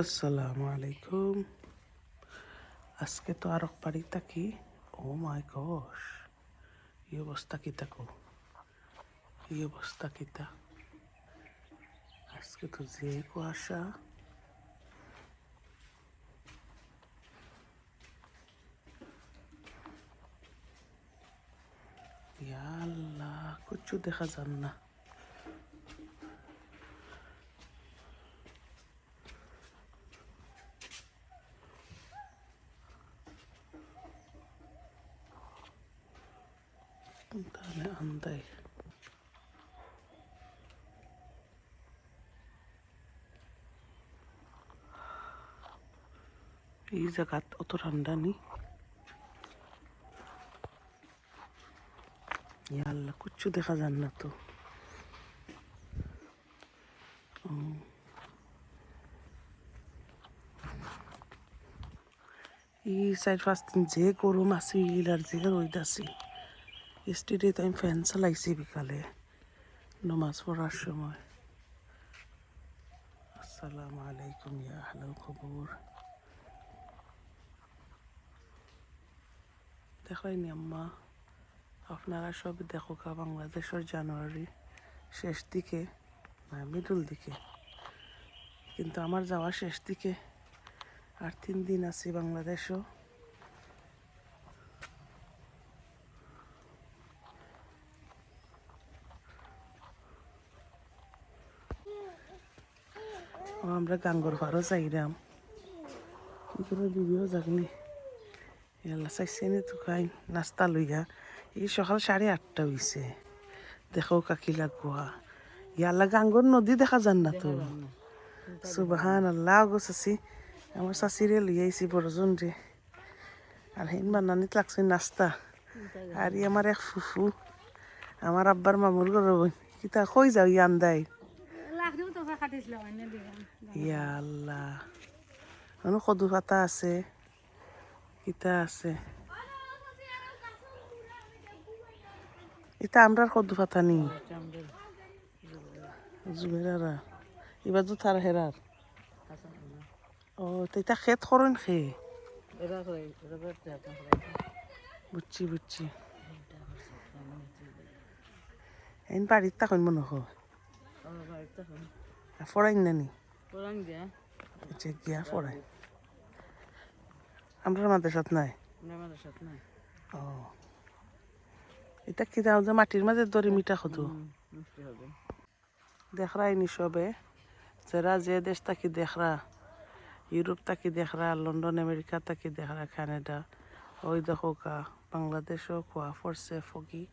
আসসালামু আলাইকুম। আজকে তো আরক বাড়ি থাকি। ও মাই গশ, এই অবস্থা কিতা কো, এই অবস্থা কিতা। আজকে তো যে কুয়াশা। ইয়া আল্লাহ, কিচ্ছু দেখা যান না। তাহলে আন্দাই এই জায়গাত অত ঠান্ডা নি। ইয়া আল্লাহ, কিচ্ছু দেখা যান না তো। এই 4-5 দিন যে গরম আছিল আর যে রোদ আছিল। স্টেডিতে আমি ফ্যান চালাইছি বিকালে নমাজ পড়ার সময়। আসসালামু আলাইকুম ইয়া আহলাল কবর। দেখাইনি আম্মা, আপনারা সব দেখো কা বাংলাদেশের জানুয়ারি শেষ দিকে না মিডল দিকে, কিন্তু আমার যাওয়া শেষ দিকে। আর 3 দিন আছি বাংলাদেশও। আমরা গাঙ্গর পাড়ও যাইরাম, এগুলো ভিডিও যাগনি। এলা চাইছেনি তো খাই নাস্তা লইয়া। এই সকাল 8:30 হয়েছে। দেখো কাকি লাগোয়া ইয়ালা গাঙ্গর নদী দেখা যান না তো। সুবহান আল্লাহ গো চাচি, আমার চাচিরে লইয়া আইছি বড়জন রে। আর হেন বানানিত লাগছে নাস্তা। আর ই আমার এক ফুফু, আমার আব্বার মামুর ঘর বই কিতা কই যাও ইয়ান দাই। ইয়া আল্লাহ, কোনো কদু পাতা আছে, কিতা আছে। এটা আমরার কদু পাতা নি জুমেরারা এবার তো তার হেরার। ও তো এটা খেত করুন খেয়ে। বুঝছি বুঝছি। এন বাড়ির তখন মনে হয় ফরাইন নানি আচ্ছা গিয়া ফরাই। আমরা মাদ্রাসাত নাই। ও এটা কি দাও যে মাটির মাঝে দড়ি মিঠা কদু দেখরা ইনি সবে যারা যে দেশ তাকি দেখরা, ইউরোপ তাকি দেখরা, লন্ডন আমেরিকা তাকি দেখরা, কানাডা। ওই দেখো কা বাংলাদেশও খোয়া পড়ছে ফগি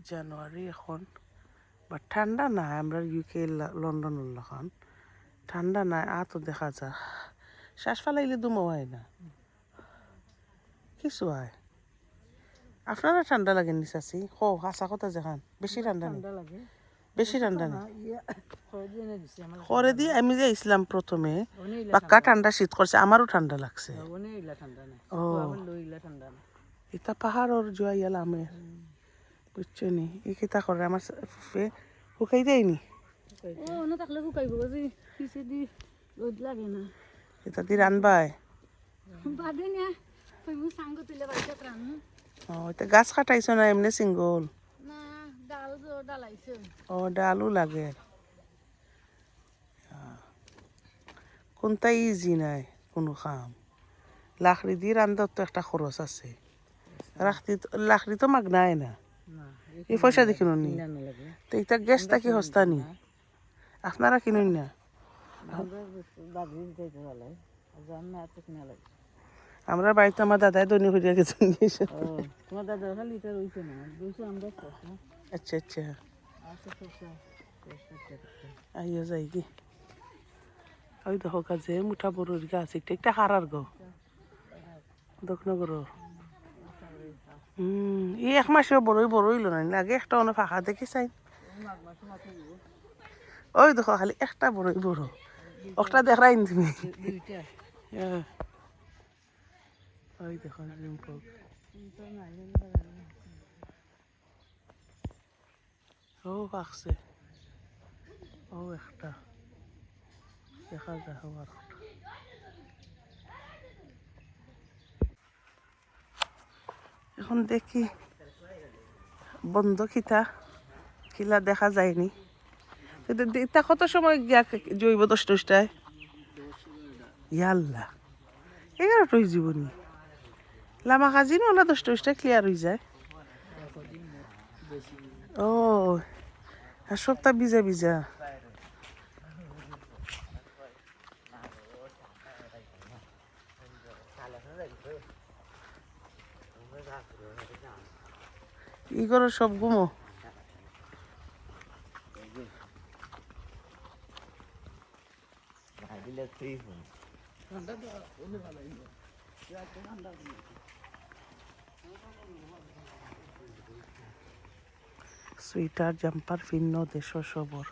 জানুয়ারি এখন। বা ঠান্ডা নাই, আমরা ইউকে লন্ডন এখন ঠান্ডা নাই। তো দেখা যা শ্বাস ফালাইলে দুমো হয় না কিছু হয়। আপনারা ঠান্ডা লাগে নি চাচি? হাসা কথা যেখান বেশি ঠান্ডা নেই, বেশি ঠান্ডা নেই। করে দিয়ে আমি যে ইসলাম প্রথমে পাক্কা ঠান্ডা শীত করছে, আমারও ঠান্ডা লাগছে। ও এটা পাহাড়র জুয়া ইয়াল আমের বুঝছো নি। এই কিতা করে আমার ফুফে শুকাই দেয়নি। এটা দিয়ে রানবাই। ও এটা গাছ কাটাইছো না এমনি সিঙ্গল? ও ডালও লাগে। কোনটা ইজি নাই কোনো কাম। লাকড়ি দিয়ে রান্ধার তো একটা খরচ আছে। লাকড়ি তো মাগনাই না, এই পয়সা দিয়ে কিনুন নি। তো এটা গ্যাসটা কি সস্তা নি? আপনারা কিনুন না? আমরা বাড়িতে আমার দাদাই দৈনিক হইয়া গেছে। আচ্ছা আচ্ছা আইও যাই কি। ওই দেখো কাজে মুঠা বড়ির গাছ একটা একটা হারার গো দক্ষিণগর। এই 1 মাসেও বড়ই বড়ইল না লাগে একটা অনেক ফাঁকা দেখি চাই। ওই দেখো খালি একটা বড়ই বড় একটা দেখাই তুমি। ওই দেখো রিম্পক ও পাকছে। ও একটা দেখা যায় হওয়ার এখন দেখি বন্ধ খিলা দেখা যায়নি এটা কত সময় গিয়া জৈব 10টায় ইয়াল্লা 11টায় জীবনী লামা কাজি না 10টায় ক্লিয়ার হয়ে যায় ও আর সপ্তাহ ভিজা ভিজা ইগরের সব ঘুমো সুইটার জাম্পার ফিন্ন দেশ সবর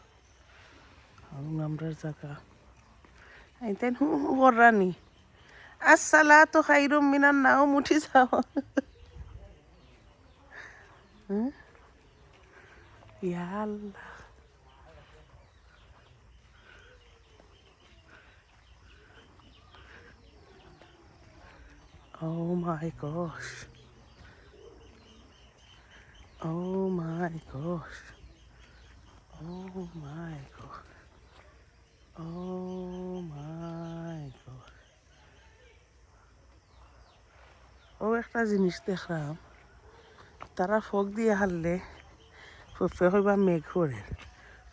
আমরা জায়গা এইতেন রানি আসসালাতু খাইরুম মিনান নাও মুঠি যাও ইয়া আল্লাহ Oh my gosh. Oh my gosh. Oh my god. Oh my god. ও একটা জিনিস দেখলাম তারা ফোক দিয়ে হারলে ফুফে হইবা মেঘ করে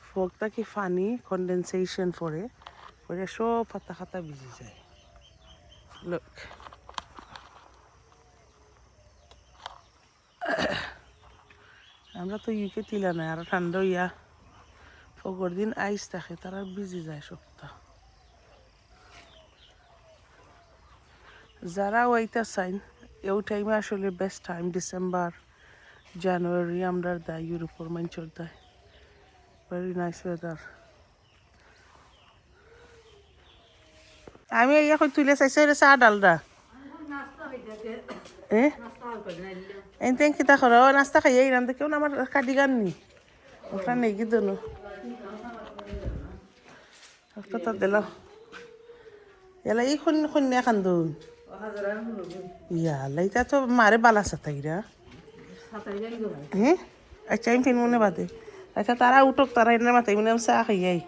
ফোকটা কি ফানি কন্ডেনসেশন পরে পরে সব পাতা খাতা ভিজে যায় লোক আমরা তো ইউকে তিলা নাই আরো ঠান্ডা হইয়া ফগর দিন আইস থাকে তারা ভিজে যায় সবটা যারা ওইটা চাইন এই টাইমে আসলে বেস্ট টাইম ডিসেম্বর জানুয়ারি আমরা দেয় ইউরোপর মাঞ্চর দেয় ভেরি নাইস ওয়েদার আমি ইয়া কই তুলে চাইছে চা ডালদা এনতেন কিতা করো নাস্তা খাইয়ে ইরাম কেউ আমার কাটি গান নি ওটা নেই কি দোনো কথা দিলাম এলা এই কন্যা কান্দুন ইয়ালা এটা তো মারে বালা সাতাইরা হ্যাঁ আচ্ছা আমি ফিন মনে বাদে আচ্ছা তারা উঠক তারা এনে মাথায় মনে চা খাইয়াই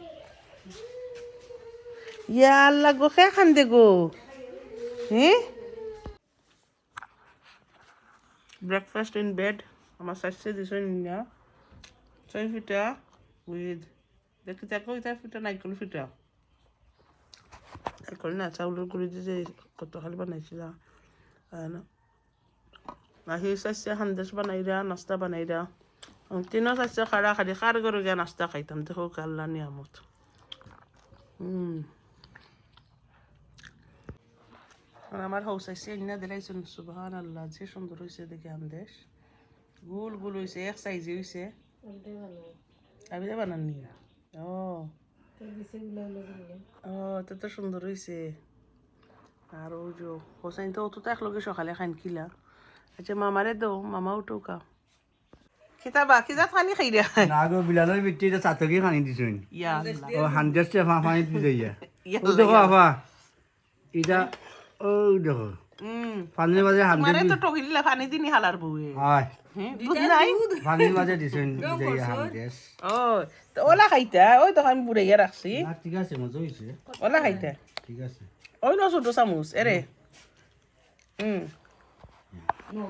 ইয়াল্লা গো খে খান্দে গো হ্যাঁ ব্রেকফাস্ট ইন বেড আমার শাশুড়ি দিছে না ছয় ফিটা উইথ দেখি দেখো এটা ফিটা নাইকল ফিটা নাইকল না চাউলের গুঁড়ি দিয়ে কত খালি বানাইছিল আহি শাশুড়ি সন্দেশ বানাইরা নাস্তা বানাইরা তিনও শাশুড়ি খাড়া খাড়ি খার করে গিয়ে নাস্তা খাইতাম দেখো আল্লাহ নিয়ামত আমার হাউস আইসে এনে দিলাইছেন সুবহান আল্লাহ যে সুন্দর হয়েছে দেখে আন্দেশ গোল গোল হয়েছে এক সাইজে হয়েছে আমি তো বানাননি ও ও তো সুন্দর হয়েছে আর ওই যে হোসাইন তো অত একলগে সকালে খান কিলা আচ্ছা মামারে দো মামা উঠোকা কিতাবা কিজা খানি খাই রে না গো বিলালের ভিতরে চাতকি খানি দিছুন ইয়া ও 100 টাকা পানি দিছে ইয়া ও দেখো আপা এটা ও দেখো পানির মাঝে 100 মানে তো টকিলা পানি দিনি হালার বউয়ে হয় দুধ নাই পানির মাঝে দিছুন ইয়া 100 ও তো ওলা খাইতা ওই তো আমি বুড়াইয়া রাখছি না ঠিক আছে মজা হইছে ওলা খাইতা ঠিক আছে ওই ন ছোট চামচ এরে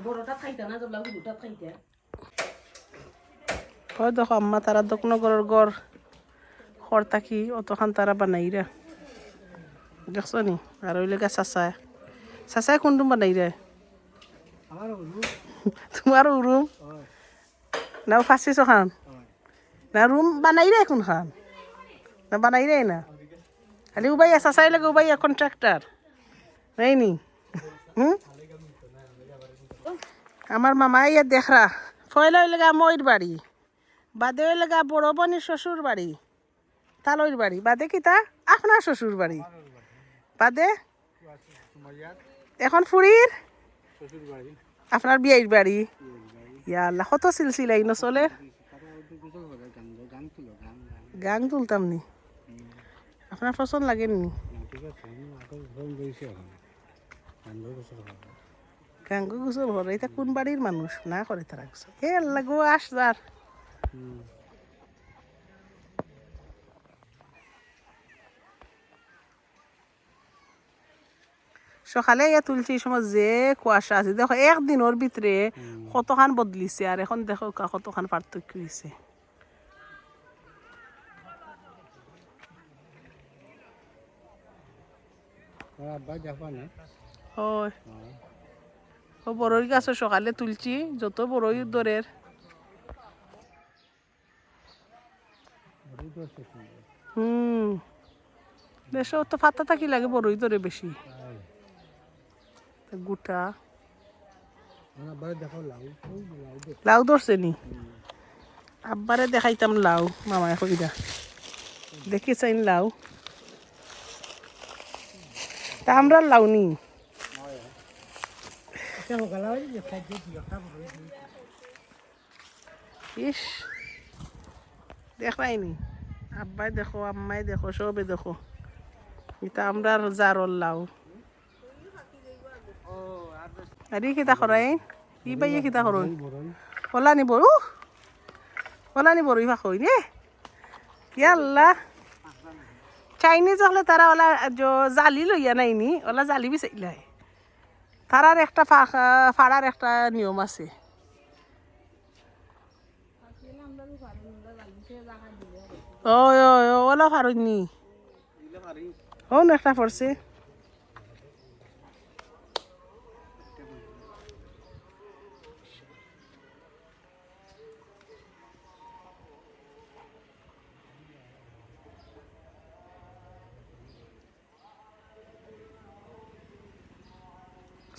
বড়টা খাইতা না জবলা হুড়ুটা খাইতা হয় দেখো আম্মা তারা দক্ষিণ গড়ের গড় খড় থাকি অতখান তারা বানাইরা দেখছ নি আর ওই লেগে চাচাই কোনটো বানাইরা তোমার রুম না ফাঁসিছ খান না রুম বানাইরা এখন খান না বানাইরাই না খালি উবাইয়া চাচাই লাগে উবাইয়া কন্ট্রাক্টার নাই নি আমার মামা ইয়া দেখরা ফয়লা লেগা ময়ূর বাড়ি বাদে ওই লেগা বড় বোনের শ্বশুর বাড়ি তালইর বাড়ি বাদে কিতা আপনার শ্বশুর বাড়ি বাদে এখন ফুরির আপনার বিয়ের বাড়ি ইয়া আল্লাহ কত সিলসিলাই ন চলে গাং তুলতাম নি আপনার পছন্দ লাগেননি ঠিক আছে আমি আগে ফোন দিয়েছি এখন আনবো কিছু খাবো গাঙ্গু গোসল করে এটা কোন বাড়ির মানুষ না করে তারা গোসল এ আল্লাহ গো আস যার সকালে ইয়া তুলছি এই সময় যে কুয়াশা আছে দেখো একদিনের ভিতরে কতখান বদলিছে আর এখন দেখো কতখান পার্থক্য হয়েছে আব্বা দেখবা না হয় ও বড়ই গাছ সকালে তুলছি যত বড়ই দরের বেশ তো ফাতা থাকি লাগে বড়ই দরে বেশি গোটা আব্বারে দেখো লাউ লাউ ধরছে নি আব্বারে দেখাইতাম লাউ মামায় কইরা দেখি চাইন লাউ তা আমরা লাউ নি ইস দেখাইনি আব্বাই দেখো আম্মাই দেখো সবে দেখো এটা আমরা জারর লাউ আরে কিতা করাই ই বাইয়ে কিতা করুন ওলা নি বড় ওলা নি বড়ই ফাঁক নে ইয়াল্লা চাইনিজ হলে তারা ওলা জালি লইয়া নাইনি ওলা জালি বিচাইলাই তারার একটা ফাড়ার একটা নিয়ম আছে ওই ওই ওলা ফাড়নি ও একটা পড়ছে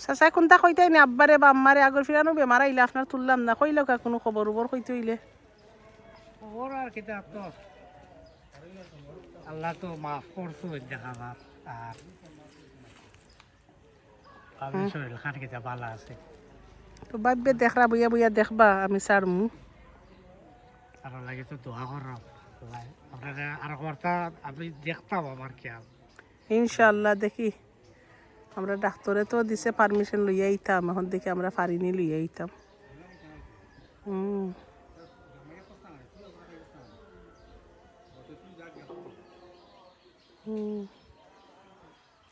চাচা কোনটা কইতাই নি আব্বারে বা আম্মারে আগর ফিরানো বেমার আইলে আপনার তুললাম না কইল কা কোনো খবর উবর কইতে হইলে খবর আর কিতা তো আল্লাহ তো মাফ করছো দেখাবার আর আমি শরীর খান কিতা ভালো আছে তো ভাববে দেখরা বইয়া বইয়া দেখবা আমি সারমু আর লাগে তো দোয়া করো আপনারা আর কথা আমি দেখতাম আমার খেয়াল ইনশাআল্লাহ দেখি আমরা ডাক্তারে তো দিছে পারমিশন লইয়া আইতাম এখন দেখি আমরা পারিনি লইয়া আইতাম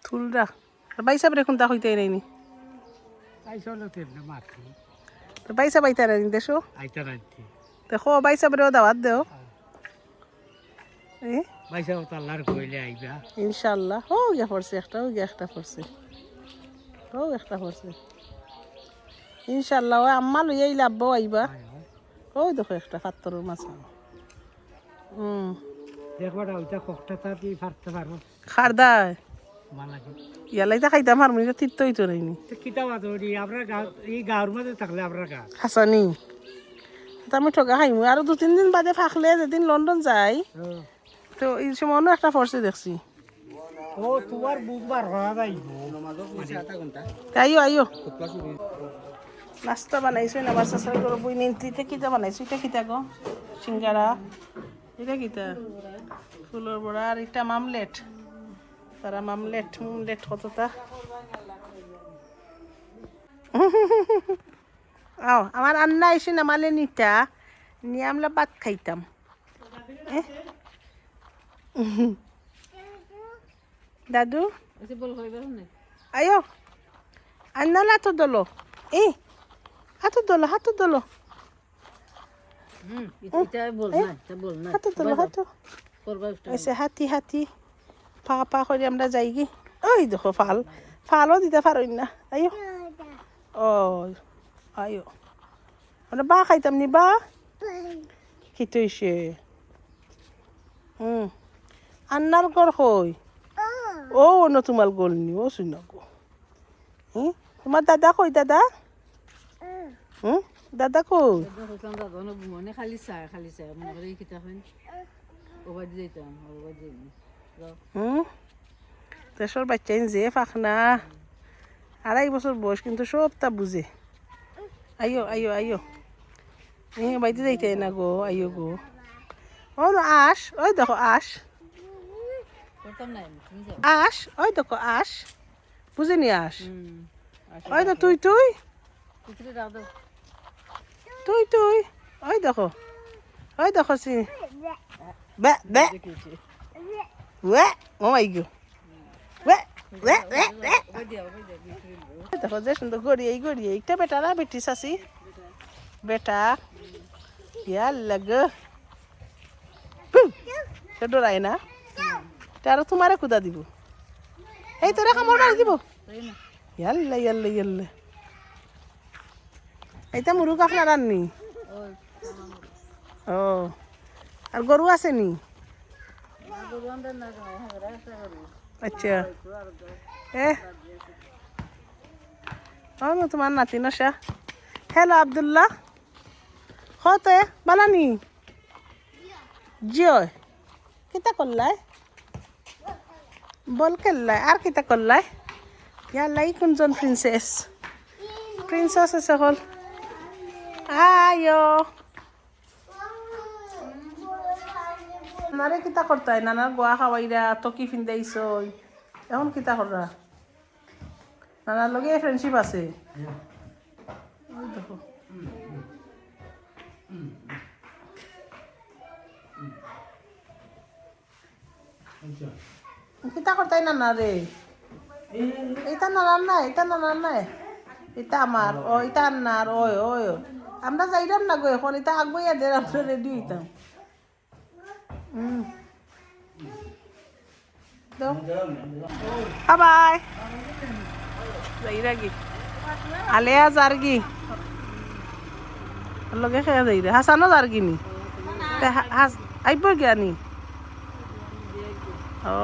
থুলরা বাইসা রে কোনটা হইতে নাইনি আইসলে তেমনি মারছি তো বাইসা বাইতা নাইনি দেশো আইতা রাখছি দেখো বাইসা রেও দাওয়াত দেও বাইসা তো আল্লাহর কইলে আইবা ইনশাআল্লাহ ও গিয়া পড়ছে একটা ও গিয়া একটা পড়ছে ও একটা পড়ছে ইনশাআল্লাহ ওই আম্মা লইয়া আইলে আব্বাও আইবা ওই দেখো একটা পাত্তরের মাছ দেখবা ওইটা কষ্ট তাতি ফারতে পারো খারদায় মালাকে ইয়ালাইতা খাইতাম আর মিনিটা তীর্থ হইতো নাইনি তো কিতা বাদ আমরা এই গাঁর মধ্যে থাকলে আমরা গা হাসানি তা আমি ঠগা খাইমু আর 2-3 দিন বাদে ফাঁকলে যেদিন লন্ডন যাই তো এই সময় অন্য একটা ফর্সে দেখছি ও তোমার বুধবার হওয়া যাই আইও আইও নাস্তা বানাইছো না বাচ্চা সারা করে বই নিতে কিতা বানাইছো এটা কিতা গো সিঙ্গারা এটা কিতা ফুলের বড়া আর এটা মামলেট তারা মামলেট কতটা আও আমার আন্না এসে নামালে নিতা নিয়ে আমরা ভাত খাইতাম দাদু আয়ো আন্না হাত দলো হাত দলো হাত দলো হাত দলো হাত এসে হাতি হাতি পা পা করে আমরা যাই কি ওই দেখো ফালও দিতে পারই না আয়ো ও আয়ো আমরা বা খাইতাম নি বা খিতইছে আন্নার ঘর কই ও ন তোমার গোল নি ও শুন গো তোমার দাদা কই দাদা দাদা কই খালি চাই মনে করে কিতা খান ওবাদ যাইতাম ওবাদ যাইনি দেশের বাচ্চাই যে ফাঁকনা 2.5 বছর বয়স কিন্তু সবটা বুঝে আইও আইও আইও বাইতে যাইতে না গো আইও গো ও আস ওই দেখো আস করতাম না আমি, তুমি যাও। আস ওই দেখো আস বুঝিনি আস আসো, ওই তো তুই তুই ভিতরে দাও দাও। তুই তুই ওই দেখো সি বে বে দেখিয়েছি। ওয়ে ও মাই গো ওয়ে ওয়ে ওয়ে ওয়ে ওই দিও, ভিতরে দাও। দেখো যে সুন্দর গড়িয়ে এইটা বেটা না বেটি চাচি বেটা ইয়ার লাগে ডরাই না তারা তোমারে কুদা দিব এই তোরা কামড় মারি দিব তাই না? ইয়াল্লা এইটা মুরুগ আপনার আননি ওই, ও আর গরু আছে নি গরু আনতে না কেন, হ্যাঁ, রাস্তা গরু। আচ্ছা এ ও তোমার নাতি নশা হ্যালো আব্দুল্লাহ হতে বানানি জিও কিতা করলাই বল খেললাই আর কিতা করলাই ইয়ালাই কোনজন প্রিন্সেস আছে হল আয়ো নারে কিতা করতাই নানার গোয়া খাওয়াইরা তো কি ফিন্দাইছ এখন কিতা কররা নানার লগে ফ্রেন্ডশিপ আছে ওই দেখো কিতা করতাই নানা রে এটা নানার নাই এটা আমার ও এটা আন্নার ওই ওই আমরা যাইলাম না গো এখন এটা আগবই এদের আমরা রেডি হইতাম বাই যাইরা কি আলেয়া যারগি লগে খেয়া যাই রে হাসানো যারগি নি আইব জ্ঞানী ও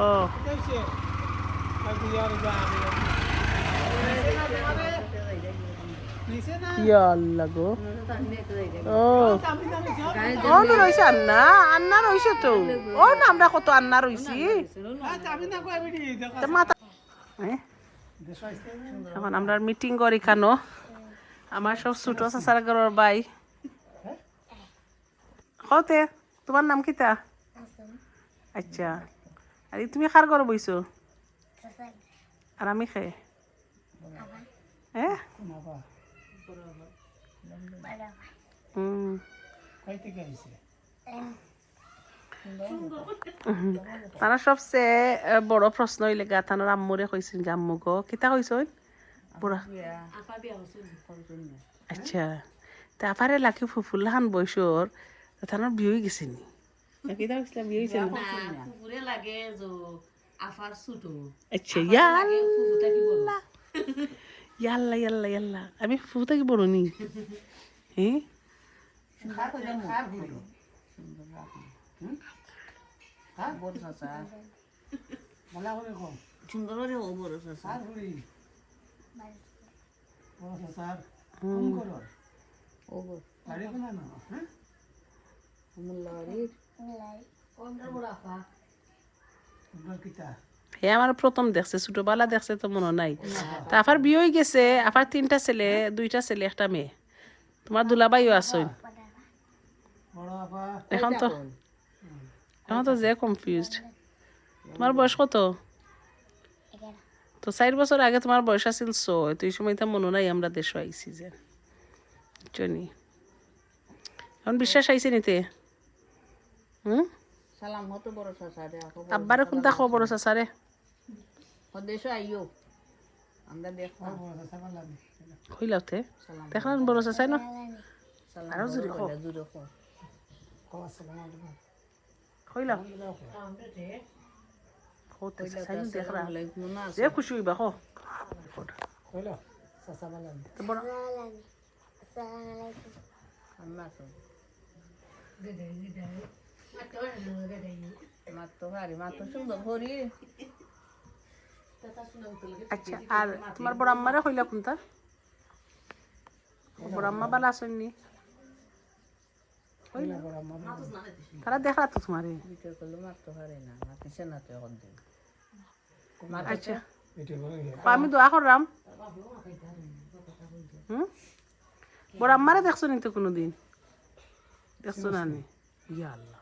ইয়াল্লা গো ও ও নো রইছে আন্না রইছে তো ও না আমরা কত আন্না রইছি তা মাথা এখন আমরা মিটিং করি কেন আমার সব ছোট চাচার ঘরের বাই কতে তোমার নাম কিতা আচ্ছা আর তুমি কার ঘরে বইছো আর আমি খেয়ে হ্যাঁ তারা সবচেয়ে বড় প্রশ্ন হইলে গা তানোর আম্মুরে কইছেন যে আম্মু গো কিতা কইছেন বুড়া আচ্ছা তা আপারে লাকি ফুফুল্লাহান বয়সর তানোর বিয়ে হয়ে গেছে নি কিতা কইছিলাম বিয়ে হয়েছে না ফুফুরে লাগে যে আফার ছোটো। আচ্ছা ইয়াল্লা আমি ফুফু কি বড় নি হ্যাঁ সুন্দর করে ও বড় চাচা। ও বড় হে আমার প্রথম দেখছে ছোটবেলা দেখছে তো মনে নাই তা আফার বিয়ে হয়ে গেছে আফার 3টা ছেলে 2টা ছেলে একটা মেয়ে তোমার দুলাবাইও আসুন এখন তো যে কনফিউজড তোমার বয়স কত তো 4 বছর আগে তোমার বয়স আছিল 6 তো এই সময় তো মনে নাই আমরা দেশ আইছি যে জনি এখন বিশ্বাস আইছে নিতে সালাম হতো বড় চাচা রে আব্বারে কোনটা খবর চাচারে দেশ আইও আমরা দেখো হইলাতে দেখলাম বড় চাচাই না সালাম আরো জুড়ে খো জুড়ে খো হইলাম খোতে চাচাই দেখরা আলাইকুম না যে খুশি হইবা খো তো বড় আম্মা তো মাতো ভারি মাতো সুন্দর ভরি। আচ্ছা আর তোমার বড় আম্মারে হইলা কোনটা বড় আম্মা বালা আসেননি তারা দেখলা তো তোমারে ভিডিও করলে মারতে পারে না মাতিছে না তো এখন দিন। আচ্ছা আমি দোয়া করলাম বড় আম্মারে দেখছো নি তো কোনোদিন দেখছো না নি ইয়া আল্লাহ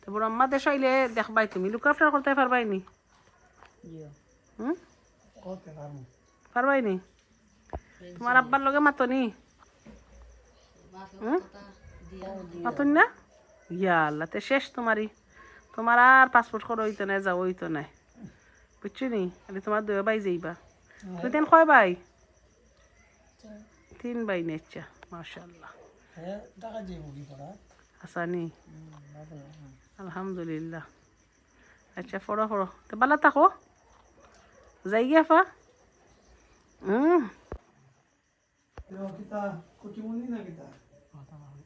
তো বড় আম্মা দেশ আইলে দেখবাই তুমি লুক আফটার করতে পারবাই নি জিও হুম কত পারমু পারবাই নি তোমার আব্বার লগে মাতনি মাতন না ইয়া আল্লাহ তে শেষ তোমার আর পাসপোর্ট করে হইতো না যাও হইতো না বুঝছো নি খালি তোমার দুই বাই যাইবা তুই তেন কয় ভাই 3 ভাই নেচ্ছা মাশাআল্লাহ হ্যাঁ টাকা যাইব কি পড়া আসানি আলহামদুলিল্লাহ আচ্ছা ফড়ো তো বালা থাকো যাই গিয়া ফা কিতা কুটিমুনি না কিতা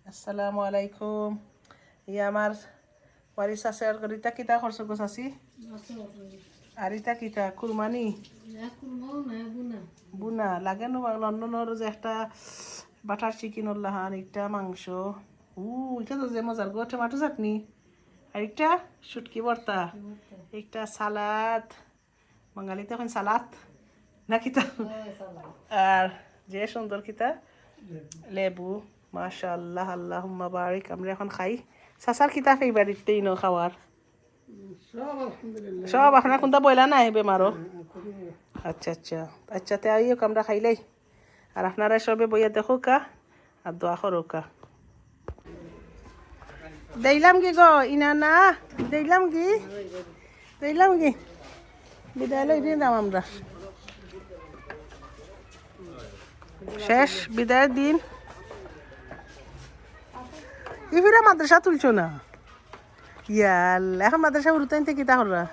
আসসালামু আলাইকুম ইয়া আমার ওয়ারিস আছে আর গরিতা কিতা খরচ গোছ আছি আর ইতা কিতা কুরমানি বুনা লাগে না লন্ডনের যে একটা বাটার চিকেন লাহান একটা মাংস এটা তো যে মজার গো টমেটো চাটনি আর একটা শুটকি ভর্তা একটা সালাদ বাঙালিতে এখন সালাদ না কিতা আর যে সুন্দর কিতা লেবু মাশাআল্লাহ আল্লাহুম্মা বারিক আমরা এখন খাই সাসার কিতা ফেভারিট তেইনো খাওয়ার সব আপনার কোনটা বইলা নাই বেমারও আচ্ছা আচ্ছা আচ্ছা তে আইও আমরা খাইলাই আর আপনারা সবে বইয়া দেখো কা আর দোয়া করো কা দিলাম কি গো ইনা না দিলাম কি বিদায় লই দিয়ে দাম আমরা শেষ বিদায়ের দিন ইফিরা মাদ্রাসা তুলছো না ইয়াল এখন মাদ্রাসা উরুতাইন থেকে কিতা করবা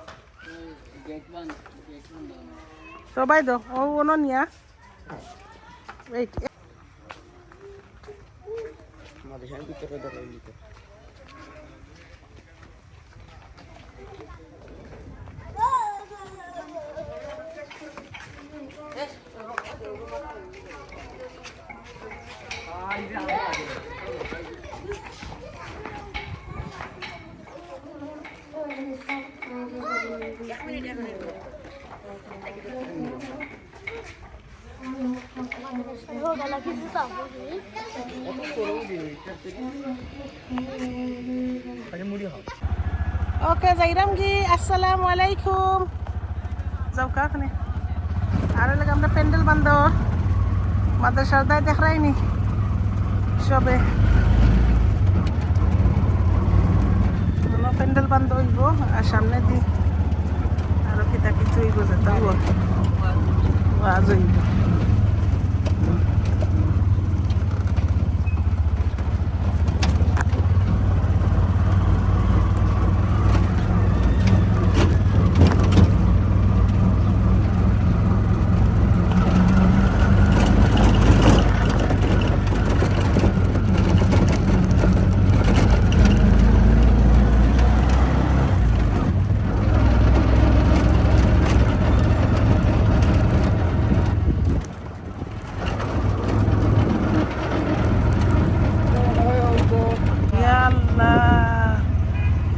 সবাই দো ও ওনো নিয়া ওকে যাইরাম কি আসসালামু আলাইকুম যাও কাকনে আর লাগে আমরা প্যান্ডেল বান্ধ মাদ্রাসার দায় দেখাইনি সবে প্যান্ডেল বান্ধ হইব আর সামনে দি আরো কিতা কিছু হইব যেতে আজ হইব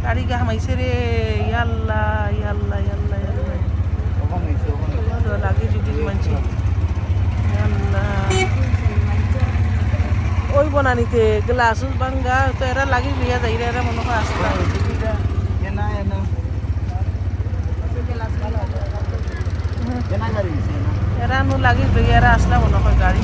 গাড়ি গা হামাইছে রে ইয়াল্লা ইয়াল্লা ইয়াল্লা ইয়াল্লা লাগে যদি মানছি ওই বনানিতে গ্লাস ভাঙ্গা তো এরা লাগি লিয়া যাই এরা মনে হয় আসলা এরা নু লাগি লইয়া এরা আসলা মনে হয় গাড়ি